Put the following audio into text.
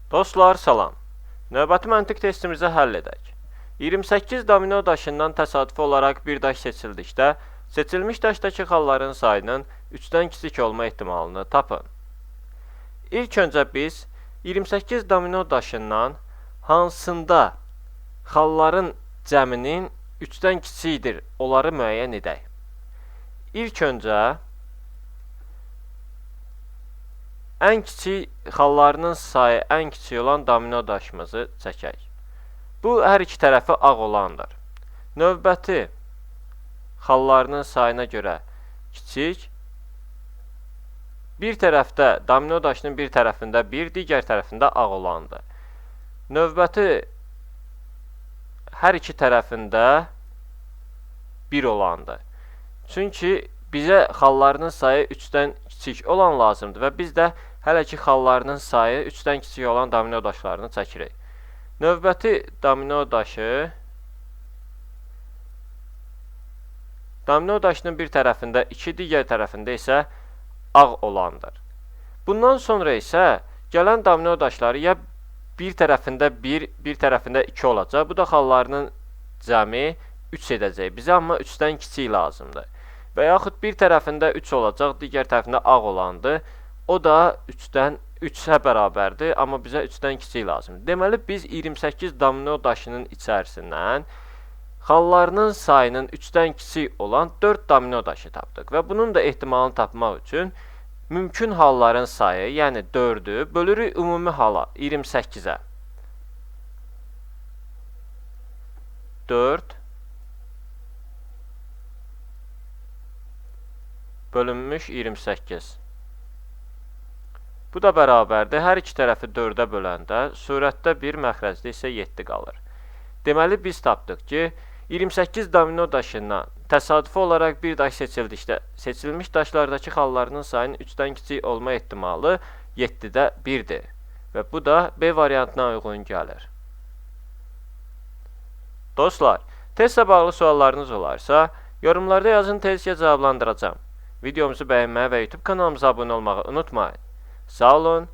Dostlar, salam. Növbəti məntiq testimizi həll edək. 28 domino daşından təsadüfi olaraq bir daş seçildikdə, seçilmiş daşdakı xalların sayının 3-dən kiçik olma ehtimalını tapın. İlk öncə biz 28 domino daşından hansında xalların cəminin 3-dən kiçikdir, onları müəyyən edək. İlk öncə ən kiçik xallarının sayı ən kiçik olan domino daşımızı çəkək. Bu, hər iki tərəfi ağ olandır. Növbəti xallarının sayına görə kiçik, bir tərəfdə, domino daşının bir tərəfində 1, digər tərəfində ağ olandır. Növbəti hər iki tərəfində 1 olandır. Çünki bizə xallarının sayı 3-dən kiçik olan lazımdır və biz də hələ ki xallarının sayı 3-dən kiçik olan domino daşlarını çəkirik. Növbəti domino daşının bir tərəfində 2, digər tərəfində isə ağ olandır. Bundan sonra isə gələn domino daşları ya bir tərəfində 1, bir tərəfində 2 olacaq. Bu da xallarının cəmi 3 edəcək. Bizə amma 3-dən kiçik lazımdır. Və yaxud bir tərəfində 3 olacaq, digər tərəfində ağ olandır. O da 3-ə bərabərdir, amma bizə 3-dən kiçik lazımdır. Deməli, biz 28 domino daşının içərisindən xallarının sayının 3-dən kiçik olan 4 domino daşı tapdıq. Və bunun da ehtimalını tapmaq üçün mümkün halların sayı, yəni 4-ü bölürük ümumi hala 28-ə. 4 bölünmüş 28. Bu da bərabərdir. Hər iki tərəfi 4-ə böləndə surətdə 1, məxrəcdə isə 7 qalır. Deməli, biz tapdıq ki, 28 domino daşından təsadüfi olaraq bir daş seçildikdə, seçilmiş daşlardakı xallarının sayının 3-dən kiçik olma ehtimalı 7-də 1-dir. Və bu da B variantına uyğun gəlir. Dostlar, testlə bağlı suallarınız olarsa, yorumlarda yazın, tezcə cavablandıracağım. Videomuzu bəyənməyi və YouTube kanalımıza abunə olmağı unutmayın. Sağ olun